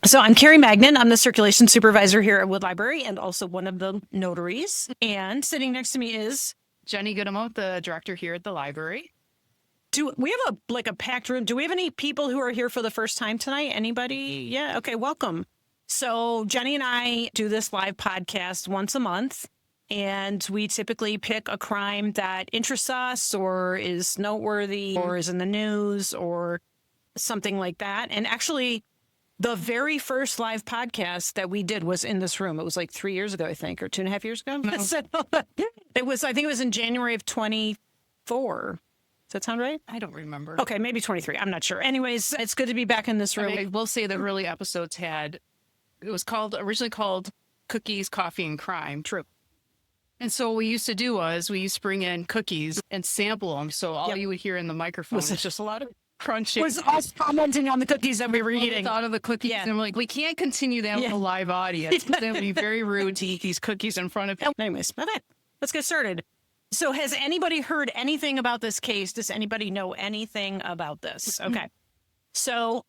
So I'm Carrie Magnan. I'm the circulation supervisor here at Wood Library and also one of the notaries. And sitting next to me is Jenny Goodamo, the director here at the library. Do we have a packed room? Do we have any people who are here for the first time tonight? Anybody? Yeah. Okay. Welcome. So Jenny and I do this live podcast once a month, and we typically pick a crime that interests us or is noteworthy or is in the news or something like that. And actually, the very first live podcast that we did was in this room. It was like 3 years ago, I think, or 2.5 years ago. No. I think it was in January of 24. Does that sound right? I don't remember. Okay, maybe 23. I'm not sure. Anyways, it's good to be back in this room. I will say the early episodes it was originally called Cookies, Coffee, and Crime. True. And so what we used to do was we used to bring in cookies and sample them. So all you would hear in the microphone was just a lot of crunching. Was us commenting on the cookies that we were eating. Thought of the cookies, and I'm like, we can't continue that with a live audience. That would be very rude to eat these cookies in front of people. Anyways, okay, let's get started. So has anybody heard anything about this case? Does anybody know anything about this? Okay. So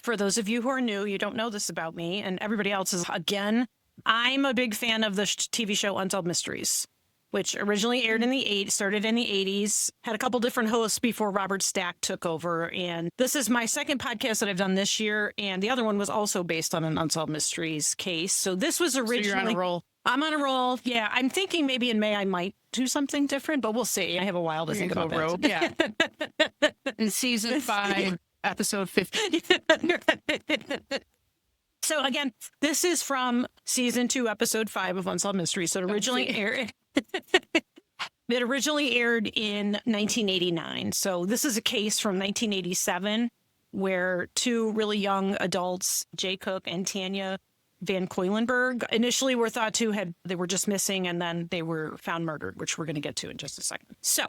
for those of you who are new, you don't know this about me, and everybody else is, again, I'm a big fan of the TV show Unsolved Mysteries, which originally started in the 80s, had a couple different hosts before Robert Stack took over. And this is my second podcast that I've done this year. And the other one was also based on an Unsolved Mysteries case. So this was originally... So you're on a roll. I'm on a roll. Yeah, I'm thinking maybe in May I might do something different, but we'll see. I have a while to think about that. Rogue. Yeah. In season 5, episode 50. So again, this is from season 2, episode 5 of Unsolved Mysteries. So it originally aired... It originally aired in 1989. So this is a case from 1987 where two really young adults, Jay Cook and Tanya Van Cuylenborg, initially were thought to they were just missing, and then they were found murdered, which we're going to get to in just a second. So,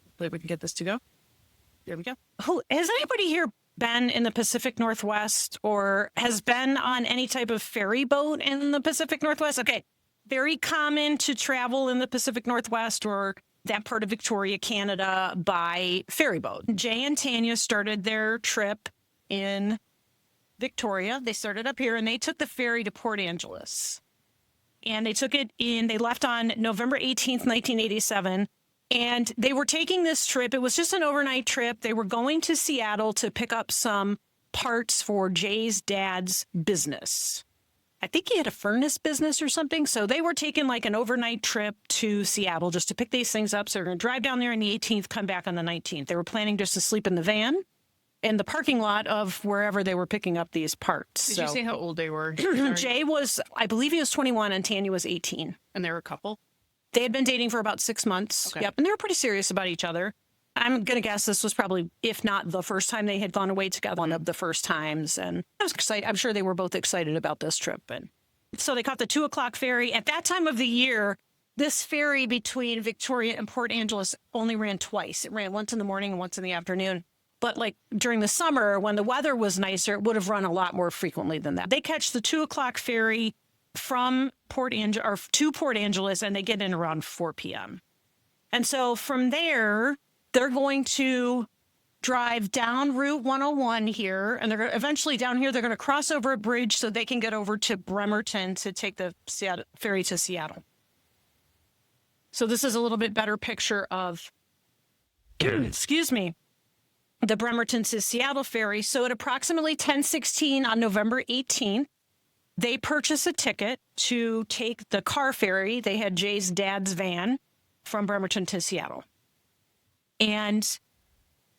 hopefully we can get this to go. There we go. Has anybody here been in the Pacific Northwest or has been on any type of ferry boat in the Pacific Northwest? Okay. Very common to travel in the Pacific Northwest or that part of Victoria, Canada, by ferry boat. Jay and Tanya started their trip in Victoria. They started up here and they took the ferry to Port Angeles. And they left on November 18th, 1987. And they were taking this trip. It was just an overnight trip. They were going to Seattle to pick up some parts for Jay's dad's business. I think he had a furnace business or something. So they were taking like an overnight trip to Seattle just to pick these things up. So they're going to drive down there on the 18th, come back on the 19th. They were planning just to sleep in the van in the parking lot of wherever they were picking up these parts. Did you say how old they were? Jay I believe he was 21 and Tanya was 18. And they were a couple? They had been dating for about 6 months. Okay. Yep. And they were pretty serious about each other. I'm going to guess this was probably, if not the first time they had gone away together, one of the first times. And I was excited. I'm sure they were both excited about this trip. And so they caught the 2:00 ferry. At that time of the year, this ferry between Victoria and Port Angeles only ran twice. It ran once in the morning and once in the afternoon. But like during the summer, when the weather was nicer, it would have run a lot more frequently than that. They catch the 2:00 ferry from to Port Angeles, and they get in around 4 p.m. And so from there, they're going to drive down Route 101 here, and they're eventually down here, they're going to cross over a bridge so they can get over to Bremerton to take the ferry to Seattle. So this is a little bit better picture of, excuse me, the Bremerton to Seattle ferry. So at approximately 10:16 on November 18th, they purchase a ticket to take the car ferry. They had Jay's dad's van from Bremerton to Seattle. And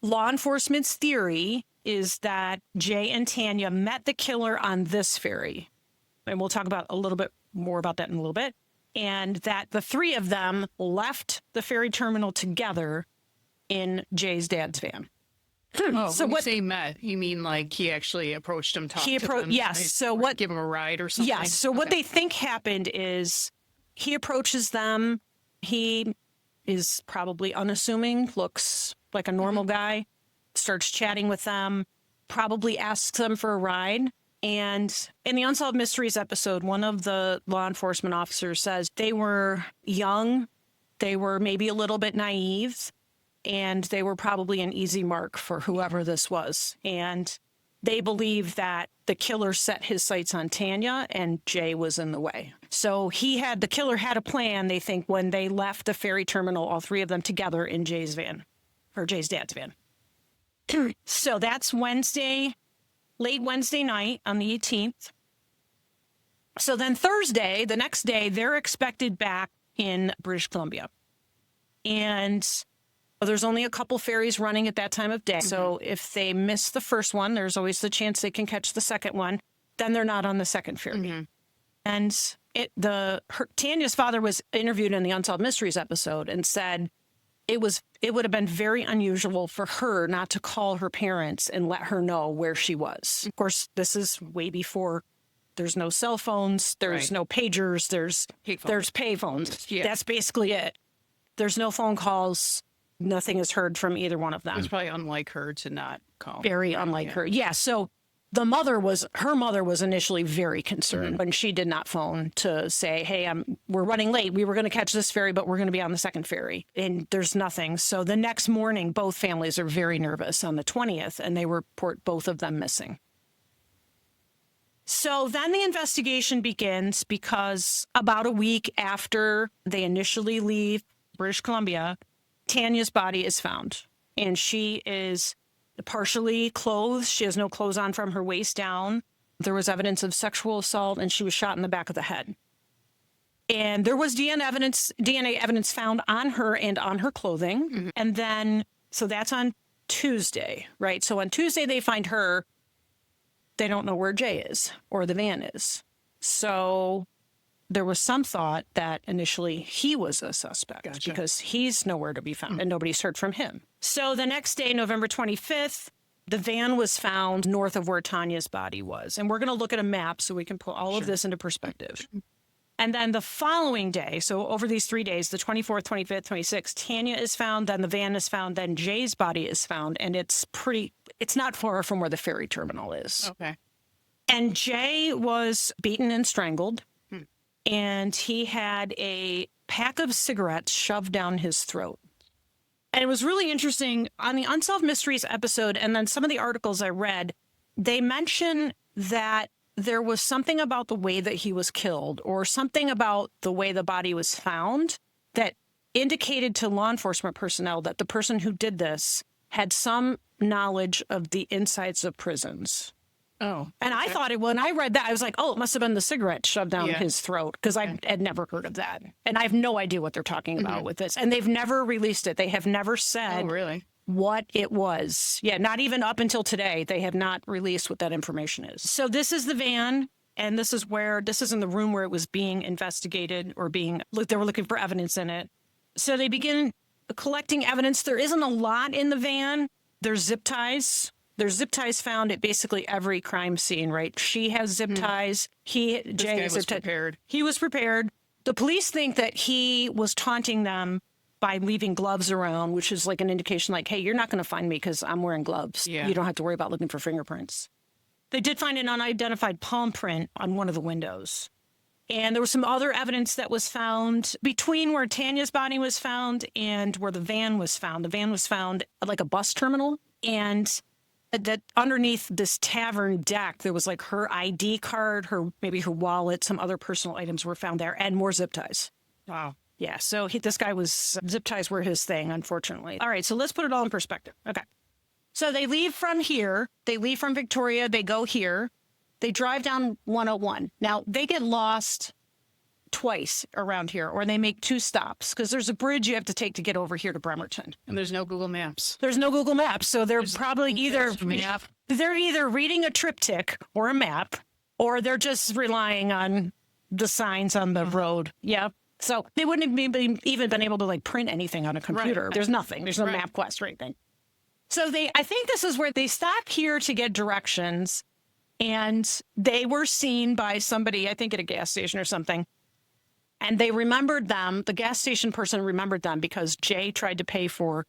law enforcement's theory is that Jay and Tanya met the killer on this ferry. And we'll talk about a little bit more about that in a little bit. And that the three of them left the ferry terminal together in Jay's dad's van. Oh, so when you say met, you mean like he actually approached him, talked to them? Yes. So give him a ride or something? Yes. So what they think happened is he approaches them. He is probably unassuming, looks like a normal guy, starts chatting with them, probably asks them for a ride. And in the Unsolved Mysteries episode, one of the law enforcement officers says they were young, they were maybe a little bit naive, and they were probably an easy mark for whoever this was. And they believe that the killer set his sights on Tanya and Jay was in the way. So the killer had a plan, they think, when they left the ferry terminal, all three of them together in Jay's van, or Jay's dad's van. So that's late Wednesday night on the 18th. So then Thursday, the next day, they're expected back in British Columbia. And there's only a couple ferries running at that time of day. So if they miss the first one, there's always the chance they can catch the second one. Then they're not on the second ferry. And Tanya's father was interviewed in the Unsolved Mysteries episode and said it would have been very unusual for her not to call her parents and let her know where she was. Of course, this is way before. There's no cell phones. There's no pagers. There's payphones. Yeah. That's basically it. There's no phone calls. Nothing is heard from either one of them. It's probably unlike her to not call. Very unlike her. Yeah. So her mother was initially very concerned when she did not phone to say, hey, we're running late. We were going to catch this ferry, but we're going to be on the second ferry. And there's nothing. So the next morning, both families are very nervous on the 20th, and they report both of them missing. So then the investigation begins because about a week after they initially leave British Columbia, Tanya's body is found, and she is partially clothed. She has no clothes on from her waist down. There was evidence of sexual assault, and she was shot in the back of the head. And there was DNA evidence found on her and on her clothing. And then, so that's on Tuesday, right? So on Tuesday, they find her. They don't know where Jay is or the van is. So there was some thought that initially he was a suspect because he's nowhere to be found and nobody's heard from him. So the next day, November 25th, the van was found north of where Tanya's body was. And we're going to look at a map so we can put all of this into perspective. And then the following day, so over these 3 days, the 24th, 25th, 26th, Tanya is found, then the van is found, then Jay's body is found. And it's not far from where the ferry terminal is. Okay. And Jay was beaten and strangled. And he had a pack of cigarettes shoved down his throat. And it was really interesting on the Unsolved Mysteries episode, and then some of the articles I read, they mention that there was something about the way that he was killed or something about the way the body was found that indicated to law enforcement personnel that the person who did this had some knowledge of the insides of prisons. Oh. And I thought when I read that, I was like, oh, it must have been the cigarette shoved down his throat because I had never heard of that. And I have no idea what they're talking about with this. And they've never released it. They have never said what it was. Yeah, not even up until today. They have not released what that information is. So this is the van. And this is in the room where it was being investigated or they were looking for evidence in it. So they begin collecting evidence. There isn't a lot in the van. There's zip ties. There's zip ties found at basically every crime scene, right? She has zip ties. Jay was prepared. He was prepared. The police think that he was taunting them by leaving gloves around, which is like an indication like, hey, you're not going to find me because I'm wearing gloves. Yeah. You don't have to worry about looking for fingerprints. They did find an unidentified palm print on one of the windows. And there was some other evidence that was found between where Tanya's body was found and where the van was found. The van was found at like a bus terminal, and that underneath this tavern deck, there was like her ID card, maybe her wallet, some other personal items were found there, and more zip ties. Wow. Yeah, so this guy zip ties were his thing, unfortunately. All right, so let's put it all in perspective. Okay. So they leave from here. They leave from Victoria. They go here. They drive down 101. Now, they get lost twice around here, or they make two stops because there's a bridge you have to take to get over here to Bremerton. And there's no Google Maps. There's no Google Maps. So there's probably either reading a triptych or a map, or they're just relying on the signs on the road. Yeah. So they wouldn't have even been able to like print anything on a computer. Right. There's nothing. There's no MapQuest or anything. So I think this is where they stopped here to get directions, and they were seen by somebody, I think at a gas station or something. And they remembered them. The gas station person remembered them because Jay tried to pay for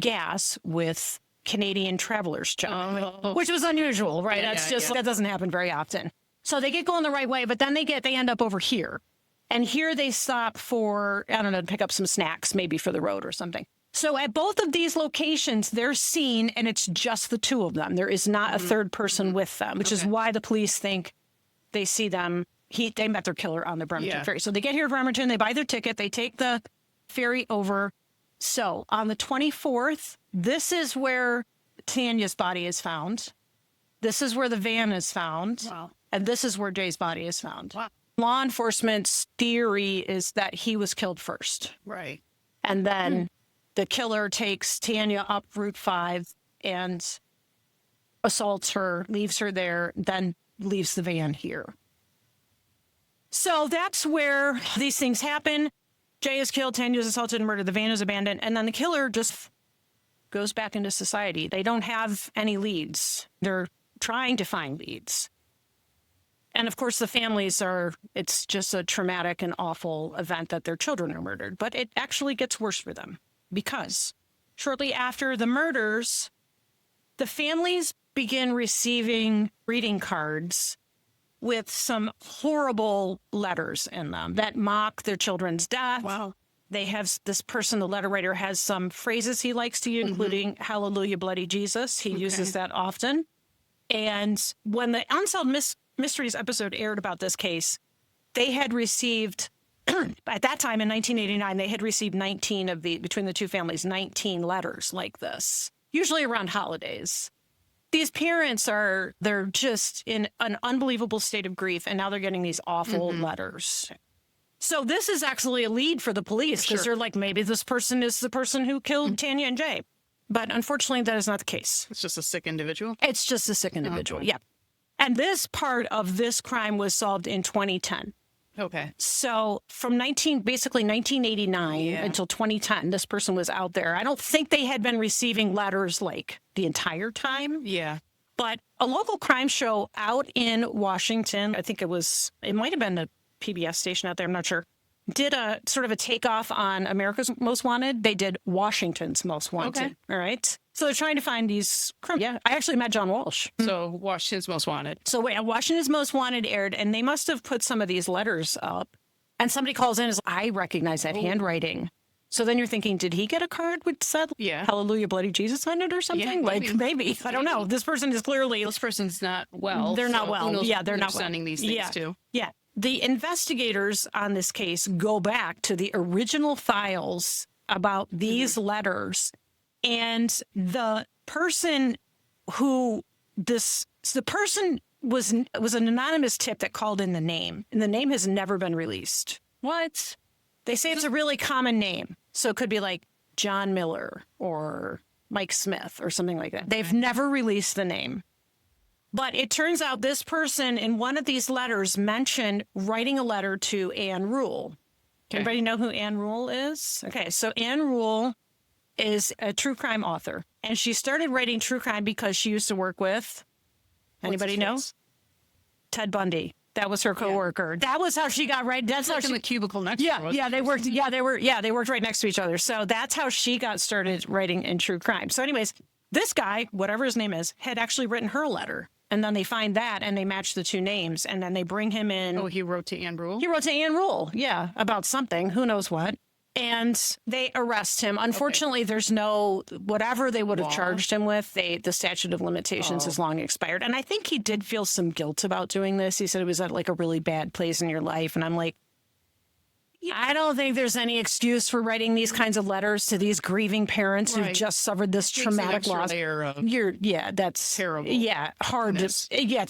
gas with Canadian Traveler's check, which was unusual, right? That doesn't happen very often. So they get going the right way, but then they end up over here. And here they stop for, I don't know, to pick up some snacks, maybe for the road or something. So at both of these locations, they're seen, and it's just the two of them. There is not a third person with them, which is why the police think they see them. They met their killer on the Bremerton ferry. So they get here to Bremerton, they buy their ticket, they take the ferry over. So on the 24th, this is where Tanya's body is found. This is where the van is found. Wow. And this is where Jay's body is found. Wow. Law enforcement's theory is that he was killed first. Right. And then the killer takes Tanya up Route 5 and assaults her, leaves her there, then leaves the van here. So that's where these things happen. Jay is killed, Tanya is assaulted and murdered, the van is abandoned, and then the killer just goes back into society. They don't have any leads. They're trying to find leads. And of course, the families it's just a traumatic and awful event that their children are murdered. But it actually gets worse for them because shortly after the murders, the families begin receiving greeting cards with some horrible letters in them that mock their children's death. Wow. They have this person, the letter writer, has some phrases he likes to use, including Hallelujah, Bloody Jesus. He uses that often. And when the Unsolved Mysteries episode aired about this case, they had received, at that time in 1989, they had received 19 of between the two families, 19 letters like this, usually around holidays. These parents they're just in an unbelievable state of grief, and now they're getting these awful letters. So this is actually a lead for the police because they're like, maybe this person is the person who killed Tanya and Jay. But unfortunately, that is not the case. It's just a sick individual? It's just a sick individual, yeah. And this part of this crime was solved in 2010. Okay. So from basically 1989 until 2010, this person was out there. I don't think they had been receiving letters like the entire time. Yeah. But a local crime show out in Washington, I think it might have been a PBS station out there, I'm not sure, did a sort of a takeoff on America's Most Wanted. They did Washington's Most Wanted. Okay. All right. So they're trying to find these criminals. Yeah, I actually met John Walsh. So Washington's Most Wanted. So Washington's Most Wanted aired, and they must have put some of these letters up. And somebody calls in and says, I recognize that handwriting. So then you're thinking, did he get a card which said Hallelujah, Bloody Jesus on it or something? Yeah, maybe. I don't know. This person is clearly... This person's not well. They're not well. Who knows Yeah, they're who not well. sending these things to. Yeah. The investigators on this case go back to the original files about these letters, and the person was an anonymous tip that called in the name, and the name has never been released. What? They say it's a really common name, so it could be like John Miller or Mike Smith or something like that. They've never released the name. But it turns out this person in one of these letters mentioned writing a letter to Ann Rule. Anybody know who Ann Rule is? Okay, so Ann Rule is a true crime author. And she started writing true crime because she used to work with, anybody know? Ted Bundy. That was her coworker. That was how she got right. That's how she in the cubicle next to us. they worked. They worked right next to each other. So that's how she got started writing in true crime. So anyways, this guy, whatever his name is, had actually written her a letter. And then they find that and they match the two names. And then they bring him in. Oh, he wrote to Ann Rule? He wrote to Ann Rule, about something. Who knows what. And they arrest him. Unfortunately, there's no, whatever they would have charged him with, the statute of limitations has long expired. And I think he did feel some guilt about doing this. He said it was at like a really bad place in your life. And I'm like, I don't think there's any excuse for writing these kinds of letters to these grieving parents who've just suffered this traumatic loss. That's terrible. Yeah, hard. It's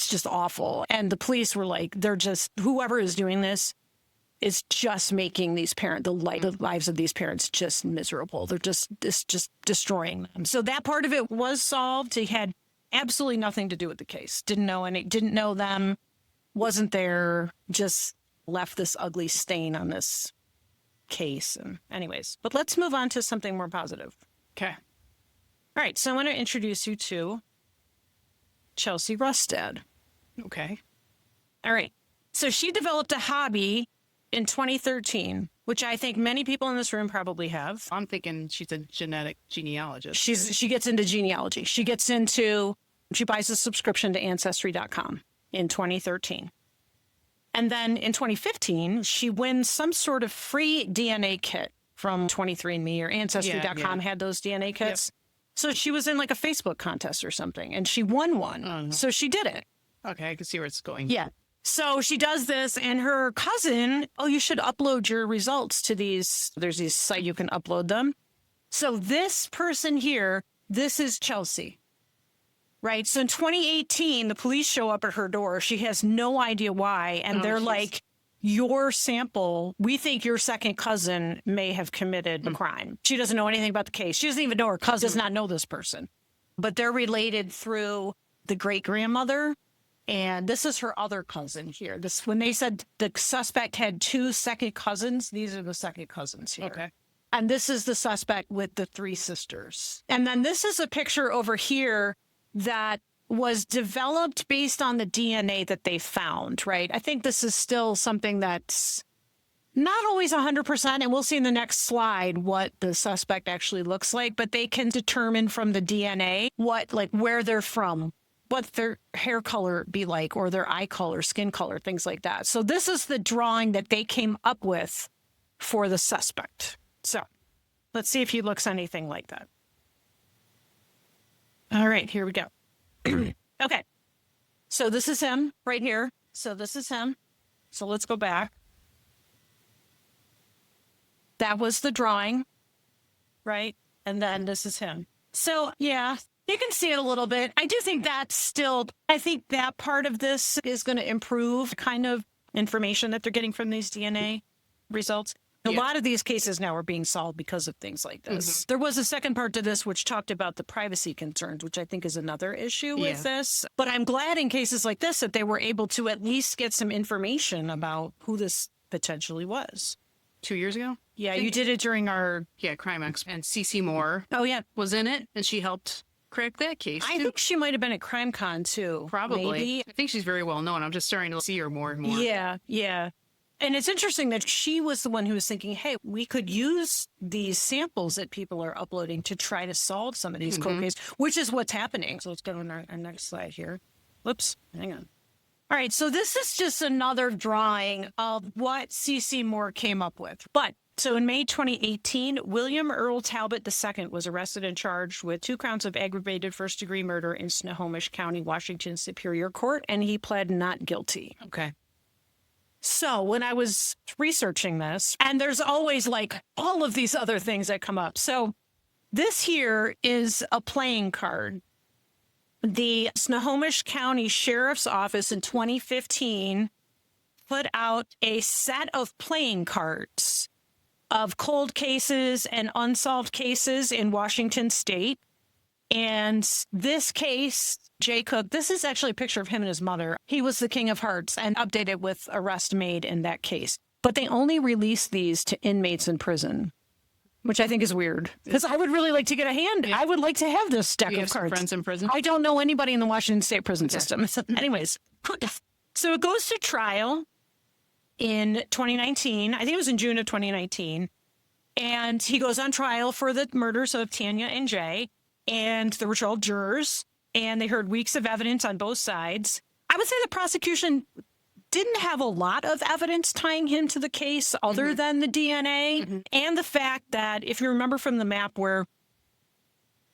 just awful. And the police were like, whoever is doing this is just making the lives of these parents just miserable. They're just destroying them. So that part of it was solved. He had absolutely nothing to do with the case. Didn't know them, wasn't there, just left this ugly stain on this case. And anyways, but let's move on to something more positive. Okay. All right. So I want to introduce you to Chelsea Rustad. Okay. All right. So she developed a hobby in 2013, which I think many people in this room probably have. I'm thinking she's a genetic genealogist. She gets into genealogy. She buys a subscription to Ancestry.com in 2013. And then in 2015, she wins some sort of free DNA kit from 23andMe or Ancestry.com had those DNA kits. Yep. So she was in like a Facebook contest or something, and she won one. So she did it. Okay, I can see where it's going. Yeah. So she does this, and her cousin, you should upload your results to these. There's these sites you can upload them. So this person here, this is Chelsea. Right. So in 2018, the police show up at her door. She has no idea why. And they're like, your sample, we think your second cousin may have committed a crime. She doesn't know anything about the case. She doesn't even know her cousin does not know this person. But they're related through the great-grandmother. And this is her other cousin here. This when they said the suspect had 2 second cousins, these are the second cousins here. Okay. And this is the suspect with the 3 sisters. And then this is a picture over here that was developed based on the DNA that they found, right? I think this is still something that's not always 100%, and we'll see in the next slide what the suspect actually looks like, but they can determine from the DNA where they're from, what their hair color be like, or their eye color, skin color, things like that. So this is the drawing that they came up with for the suspect. So let's see if he looks anything like that. All right, here we go. Okay. So this is him right here. So this is him. So let's go back. That was the drawing, right? And then this is him. So, yeah, you can see it a little bit. I do think I think that part of this is going to improve kind of information that they're getting from these DNA results. A lot of these cases now are being solved because of things like this. There was a second part to this which talked about the privacy concerns, which I think is another issue with this. But I'm glad in cases like this that they were able to at least get some information about who this potentially was. 2 years ago? Yeah, you did it during our... Yeah, Crime X. And Cece Moore was in it, and she helped crack that case, too. I think she might have been at CrimeCon, too. Probably. Maybe. I think she's very well known. I'm just starting to see her more and more. Yeah. And it's interesting that she was the one who was thinking, hey, we could use these samples that people are uploading to try to solve some of these cold cases, which is what's happening. So let's go to our next slide here. Whoops, hang on. All right, so this is just another drawing of what Cece Moore came up with. So in May 2018, William Earl Talbot II was arrested and charged with 2 counts of aggravated first-degree murder in Snohomish County, Washington Superior Court, and he pled not guilty. Okay. So when I was researching this, and there's always all of these other things that come up. So this here is a playing card. The Snohomish County Sheriff's Office in 2015 put out a set of playing cards of cold cases and unsolved cases in Washington State. And this case, Jay Cook, this is actually a picture of him and his mother. He was the King of Hearts and updated with arrest made in that case. But they only released these to inmates in prison, which I think is weird because I would really like to get a hand. I would like to have this deck of cards. Friends in prison? I don't know anybody in the Washington State prison system. Anyways, so it goes to trial in 2019. I think it was in June of 2019. And he goes on trial for the murders of Tanya and Jay. And there were 12 jurors, and they heard weeks of evidence on both sides. I would say the prosecution didn't have a lot of evidence tying him to the case other than the DNA and the fact that, if you remember from the map where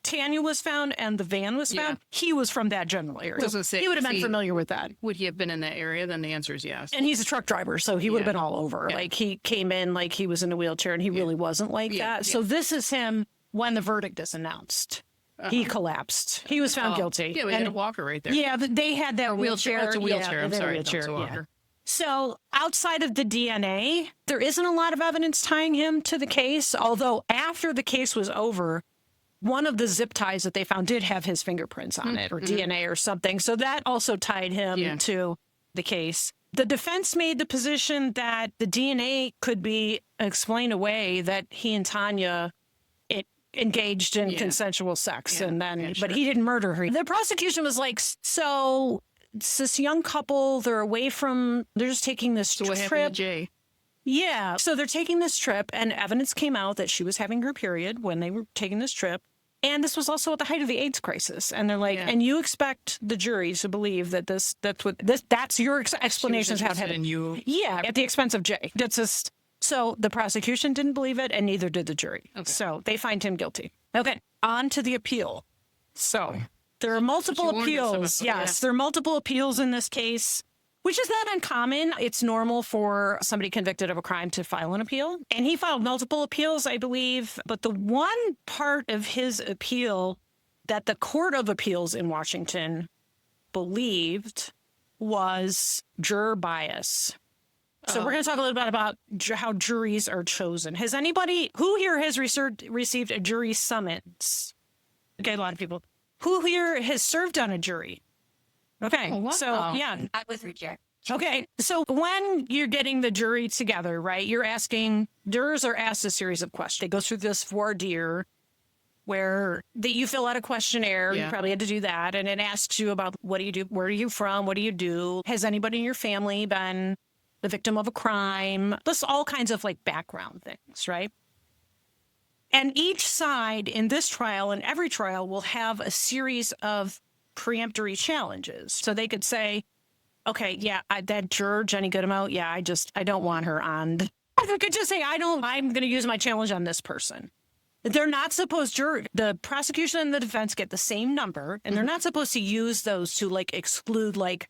Tanya was found and the van was found, he was from that general area. He would have been familiar with that. Would he have been in that area? Then the answer is yes. And he's a truck driver, so he would have been all over. Like, he came in like he was in a wheelchair, and he really wasn't like that. So this is him when the verdict is announced. He collapsed. He was found guilty. Yeah, we had a walker right there. Yeah, but they had that wheelchair. That's a wheelchair. I'm sorry. Wheelchair, a walker. So outside of the DNA, there isn't a lot of evidence tying him to the case, although after the case was over, one of the zip ties that they found did have his fingerprints on it or DNA or something. So that also tied him to the case. The defense made the position that the DNA could be explained away, that he and Tanya engaged in consensual sex and then but he didn't murder her. The prosecution was like, so it's this young couple, they're just taking this trip. What happened to Jay? Yeah. So they're taking this trip, and evidence came out that she was having her period when they were taking this trip. And this was also at the height of the AIDS crisis. And they're like, and you expect the jury to believe that that's your explanation of how it happened. You. Yeah, at the expense of Jay. That's just So the prosecution didn't believe it, and neither did the jury. Okay. So they find him guilty. Okay, on to the appeal. So there are multiple you warned us appeals. about. Yes, there are multiple appeals in this case, which is not uncommon. It's normal for somebody convicted of a crime to file an appeal. And he filed multiple appeals, I believe. But the one part of his appeal that the Court of Appeals in Washington believed was juror bias. So we're going to talk a little bit about how juries are chosen. Has anybody, who here has received a jury summons? Okay, a lot of people. Who here has served on a jury? Okay, Oh, wow. so yeah. I was rejected. Okay, so when you're getting the jury together, right, jurors are asked a series of questions. They go through this voir dire where you fill out a questionnaire. Yeah. You probably had to do that. And it asks you about what do you do? Where are you from? What do you do? Has anybody in your family been the victim of a crime? This all kinds of like background things, right? And each side in this trial and every trial will have a series of preemptory challenges. So they could say, okay, yeah, that juror, Jenny Goodemout, yeah, I don't want her on. Or they could just say, I'm going to use my challenge on this person. They're not supposed the prosecution and the defense get the same number, and they're not supposed to use those to like exclude like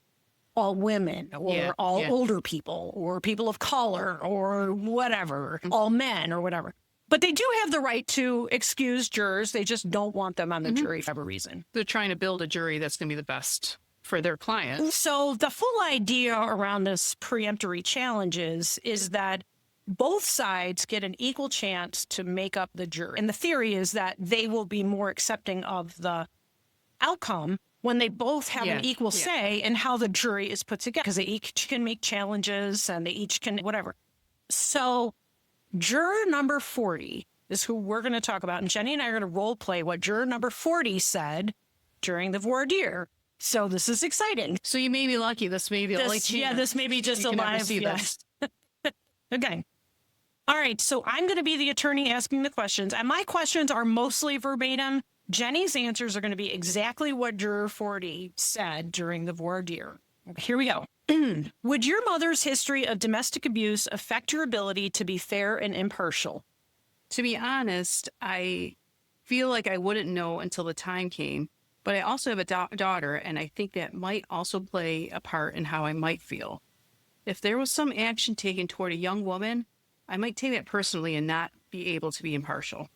all women or all older people or people of color or whatever, all men or whatever. But they do have the right to excuse jurors. They just don't want them on the jury for whatever reason. They're trying to build a jury that's going to be the best for their client. So the full idea around this preemptory challenges is that both sides get an equal chance to make up the jury. And the theory is that they will be more accepting of the outcome when they both have an equal say in how the jury is put together, because they each can make challenges and they each can whatever. So juror number 40 is who we're going to talk about. And Jenny and I are going to role play what juror number 40 said during the voir dire. So this is exciting. So you may be lucky. This may be the only This, chance. yeah, this may be just you a can ever live. see Yes. this. Okay. All right. So I'm going to be the attorney asking the questions. And my questions are mostly verbatim. Jenny's answers are going to be exactly what juror 40 said during the voir dire. Here we go. Would your mother's history of domestic abuse affect your ability to be fair and impartial? To be honest, I feel like I wouldn't know until the time came. But I also have a daughter, and I think that might also play a part in how I might feel. If there was some action taken toward a young woman, I might take that personally and not be able to be impartial.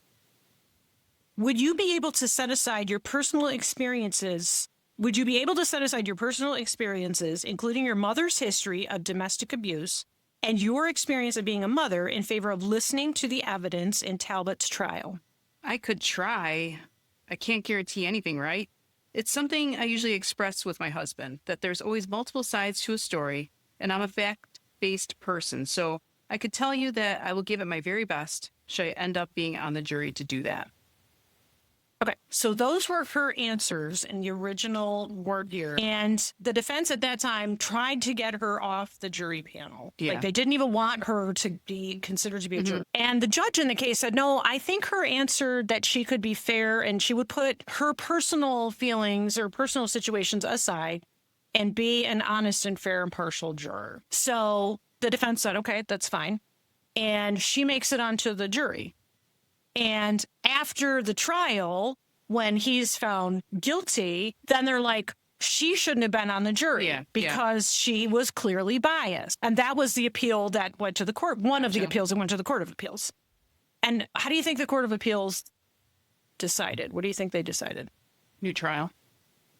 Would you be able to set aside your personal experiences? Would you be able to set aside your personal experiences, including your mother's history of domestic abuse and your experience of being a mother, in favor of listening to the evidence in Talbot's trial? I could try. I can't guarantee anything, right? It's something I usually express with my husband, that there's always multiple sides to a story, and I'm a fact-based person. So I could tell you that I will give it my very best should I end up being on the jury to do that. Okay, so those were her answers in the original voir dire. And the defense at that time tried to get her off the jury panel. Yeah. Like they didn't even want her to be considered to be a juror. And the judge in the case said, no, I think her answer that she could be fair and she would put her personal feelings or personal situations aside and be an honest and fair and impartial juror. So the defense said, okay, that's fine. And she makes it onto the jury. And after the trial, when he's found guilty, then they're like, she shouldn't have been on the jury because she was clearly biased. And that was the appeal that went to the court, one of the appeals that went to the Court of Appeals. And how do you think the Court of Appeals decided? What do you think they decided? New trial.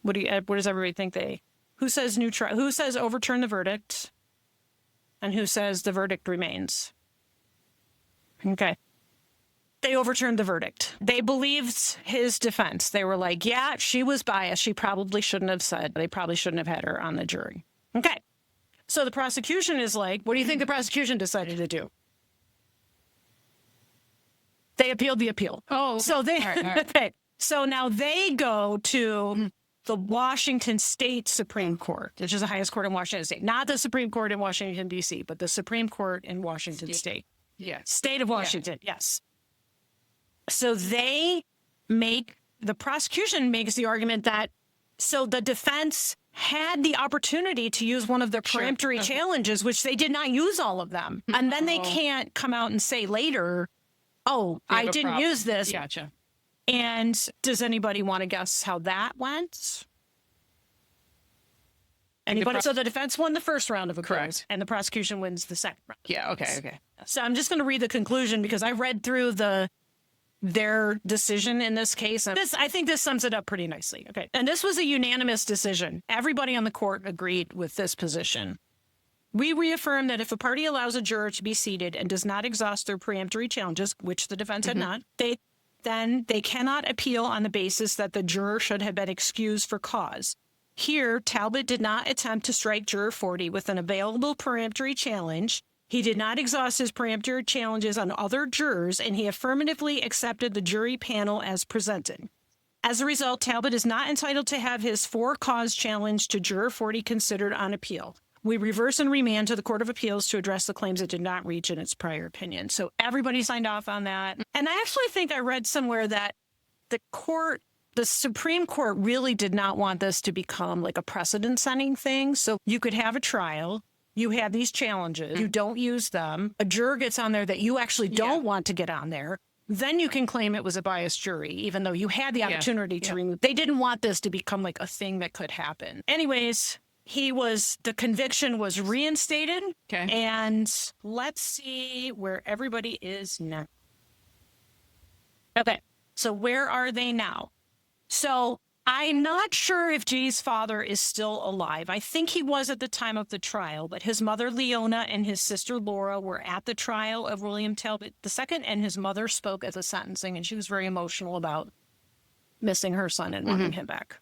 What does everybody think who says new trial? Who says overturn the verdict? And who says the verdict remains? Okay. They overturned the verdict. They believed his defense. They were like, yeah, she was biased. She probably shouldn't have said. They probably shouldn't have had her on the jury. Okay. So the prosecution is like, what do you think the prosecution decided to do? They appealed the appeal. Oh, so they, all right. okay. So now they go to the Washington State Supreme Court, which is the highest court in Washington State. Not the Supreme Court in Washington, D.C., but the Supreme Court in Washington State. Yes. State of Washington, yes. So the prosecution makes the argument that, so the defense had the opportunity to use one of their peremptory challenges, which they did not use all of them. And then they can't come out and say later, oh, I didn't use this. Gotcha. And does anybody want to guess how that went? Anybody? So the defense won the first round of appeals, Correct. and the prosecution wins the second round. Yeah, okay. So I'm just going to read the conclusion because I read through their decision in this case. And I think this sums it up pretty nicely. Okay. And this was a unanimous decision. Everybody on the court agreed with this position. We reaffirm that if a party allows a juror to be seated and does not exhaust their preemptory challenges, which the defense had not, then they cannot appeal on the basis that the juror should have been excused for cause. Here, Talbot did not attempt to strike Juror 40 with an available peremptory challenge. He did not exhaust his peremptory challenges on other jurors, and he affirmatively accepted the jury panel as presented. As a result, Talbot is not entitled to have his for-cause challenge to Juror 40 considered on appeal. We reverse and remand to the Court of Appeals to address the claims it did not reach in its prior opinion. So everybody signed off on that. And I actually think I read somewhere that the Supreme Court really did not want this to become like a precedent-setting thing. So you could have a trial. You have these challenges. You don't use them. A juror gets on there that you actually don't want to get on there. Then you can claim it was a biased jury, even though you had the opportunity to remove. They didn't want this to become like a thing that could happen. Anyways, the conviction was reinstated. Okay. And let's see where everybody is now. Okay. So where are they now? So I'm not sure if Jay's father is still alive. I think he was at the time of the trial, but his mother, Leona, and his sister, Laura, were at the trial of William Talbot II, and his mother spoke at the sentencing, and she was very emotional about missing her son and wanting him back.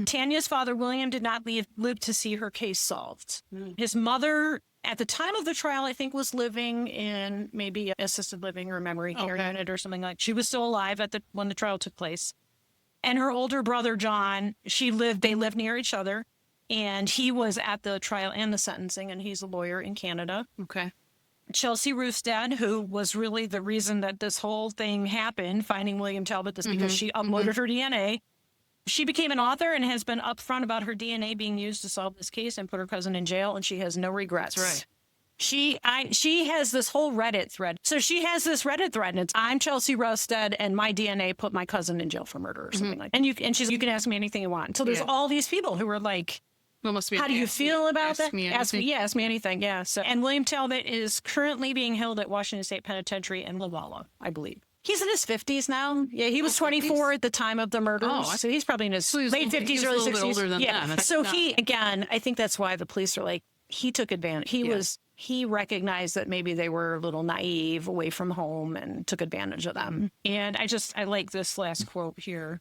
Tanya's father, William, did not live to see her case solved. His mother, at the time of the trial, I think was living in maybe assisted living or memory care unit or something like that. She was still alive when the trial took place. And her older brother, John, they lived near each other, and he was at the trial and the sentencing, and he's a lawyer in Canada. Okay. Chelsea Roostad, who was really the reason that this whole thing happened, finding William Talbot, because she uploaded her DNA. She became an author and has been upfront about her DNA being used to solve this case and put her cousin in jail, and she has no regrets. That's right. She has this whole Reddit thread. So she has this Reddit thread, and it's, I'm Chelsea Roostad, and my DNA put my cousin in jail for murder or something like that. And you can ask me anything you want. So there's all these people who are like, Well, must be how do you feel about that? Ask me anything. Yeah. So, and William Talbot is currently being held at Washington State Penitentiary in La Walla, I believe. He's in his 50s now. Yeah, he was 24 at the time of the murders. Oh, so he's probably in his late 50s, early 60s. Older than them. So again, I think that's why the police are like, he took advantage. He recognized that maybe they were a little naive, away from home, and took advantage of them. And I like this last quote here.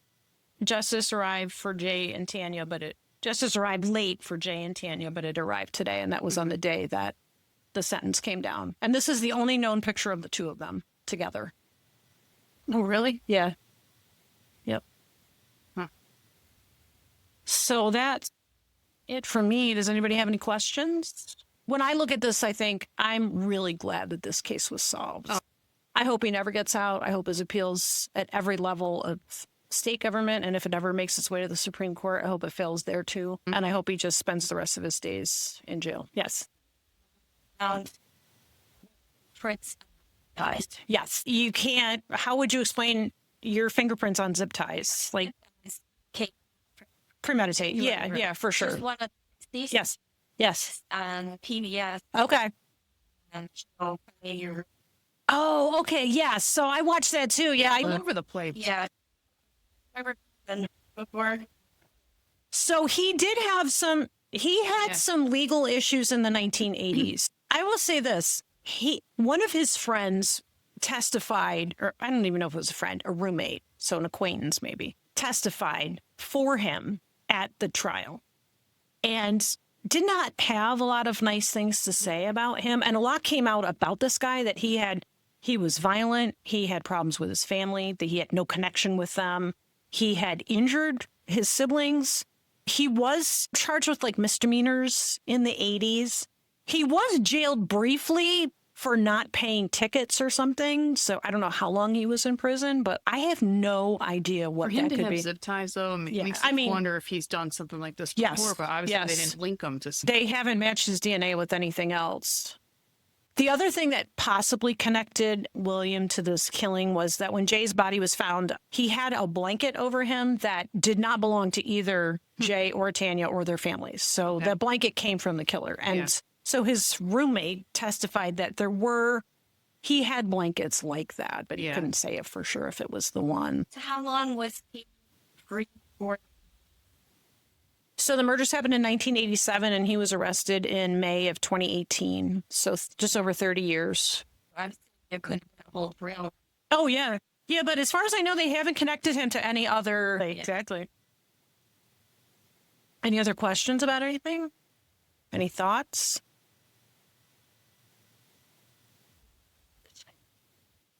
Justice arrived for Jay and Tanya, Justice arrived late for Jay and Tanya, but it arrived today. And that was on the day that the sentence came down. And this is the only known picture of the two of them together. Oh, really? Yeah. Yep. Huh. So that's it for me. Does anybody have any questions? When I look at this, I think I'm really glad that this case was solved. Oh. I hope he never gets out. I hope his appeals at every level of state government, and if it ever makes its way to the Supreme Court, I hope it fails there too. And I hope he just spends the rest of his days in jail. Yes. Prints. Yes. You can't. How would you explain your fingerprints on zip ties? Like premeditate. Yeah, for sure. Just one of these. Yes. PBS. Okay. And show your. Oh, okay. Yeah. So I watched that too. Yeah. All over the place. Yeah. Never been before. So he did have some. He had some legal issues in the 1980s. I will say this. One of his friends testified, or I don't even know if it was a friend, a roommate, so an acquaintance maybe, testified for him at the trial and did not have a lot of nice things to say about him. And a lot came out about this guy that he was violent. He had problems with his family, that he had no connection with them. He had injured his siblings. He was charged with like misdemeanors in the 80s. He was jailed briefly for not paying tickets or something. So I don't know how long he was in prison, but I have no idea For what him that to could have be. zip ties, though, Yeah, makes I you mean- wonder if he's done something like this Yes, before, but obviously they yes. didn't link him to They haven't matched his DNA with anything else. The other thing that possibly connected William to this killing was that when Jay's body was found, he had a blanket over him that did not belong to either Jay or Tanya or their families. So Okay. the blanket came from the killer. And Yeah. so his roommate testified that he had blankets like that, but he Yeah. couldn't say it for sure if it was the one. So how long was he free for? So the murders happened in 1987 and he was arrested in May of 2018. So just over 30 years. I'm it could hold real. Oh, yeah. Yeah, but as far as I know, they haven't connected him to any other. Exactly. Any other questions about anything? Any thoughts?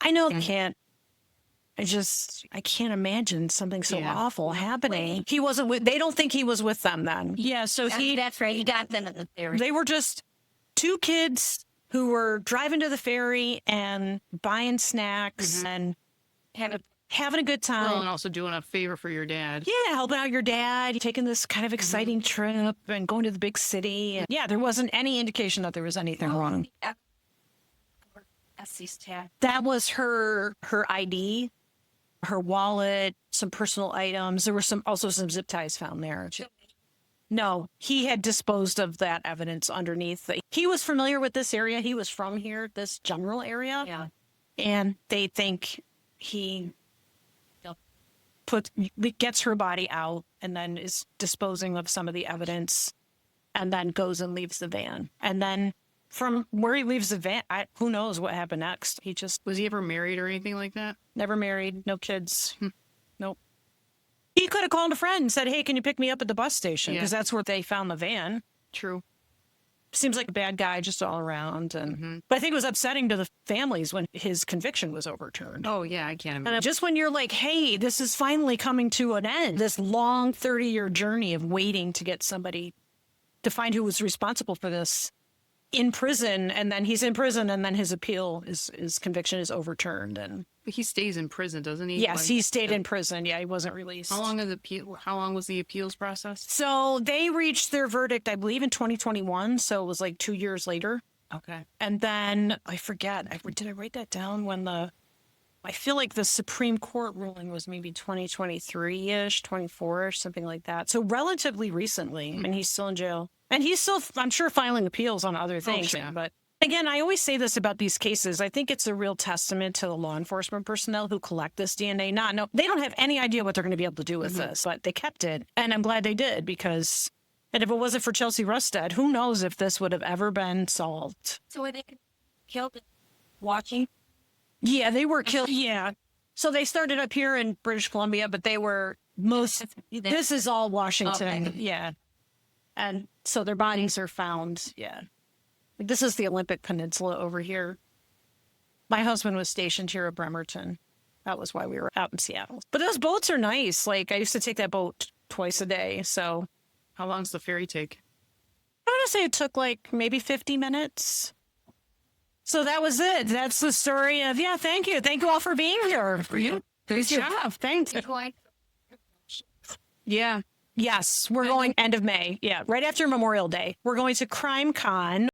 I know I can't. I can't imagine something so Yeah. awful happening. He wasn't with, they don't think he was with them then. Yeah, so That's right. He got them in the ferry. they were just two kids who were driving to the ferry and buying snacks and Have a having a good time. Well, and also doing a favor for your dad. Yeah, helping out your dad, taking this kind of exciting trip and going to the big city. And yeah, there wasn't any indication that there was anything wrong. Essie's tab. That was her ID, her wallet, some personal items. There were also some zip ties found there. No, he had disposed of that evidence underneath. He was familiar with this area. He was from here, this general area. Yeah. And they think he gets her body out and then is disposing of some of the evidence and then goes and leaves the van. And then from where he leaves the van, who knows what happened next. He just Was he ever married or anything like that? never married, no kids. Nope. He could have called a friend and said, hey, can you pick me up at the bus station? Yeah. Because that's where they found the van. True. Seems like a bad guy just all around. And But I think it was upsetting to the families when his conviction was overturned. Oh, yeah, I can't imagine. And just when you're like, hey, this is finally coming to an end, this long 30-year journey of waiting to get somebody to find who was responsible for this in prison, and then he's in prison, and then his conviction is overturned. And But he stays in prison, doesn't he? yes, Like, he stayed in prison. Yeah, he wasn't released. How long was the appeals process? So they reached their verdict, I believe, in 2021. So it was like 2 years later. Okay. And then I forget, did I write that down when I feel like the Supreme Court ruling was maybe 2023-ish, 24-ish, something like that. So relatively recently, and he's still in jail. And he's still, I'm sure, filing appeals on other things. yeah. But again, I always say this about these cases. I think it's a real testament to the law enforcement personnel who collect this DNA. They don't have any idea what they're going to be able to do with this, but they kept it. And I'm glad they did because, and if it wasn't for Chelsea Rustad, who knows if this would have ever been solved. So were they killed watching? Yeah, they were killed. Yeah. So they started up here in British Columbia, but they were this is all Washington. Okay. Yeah. And so their bodies are found. Yeah. Like, this is the Olympic Peninsula over here. My husband was stationed here at Bremerton. That was why we were out in Seattle. But those boats are nice. Like, I used to take that boat twice a day. So How long's the ferry take? I want to say it took like maybe 50 minutes. So that was it. That's the story of, yeah, thank you. Thank you all for being here. Good job. Thanks. Yeah. Yes. We're going end of May. Yeah. Right after Memorial Day. We're going to Crime Con.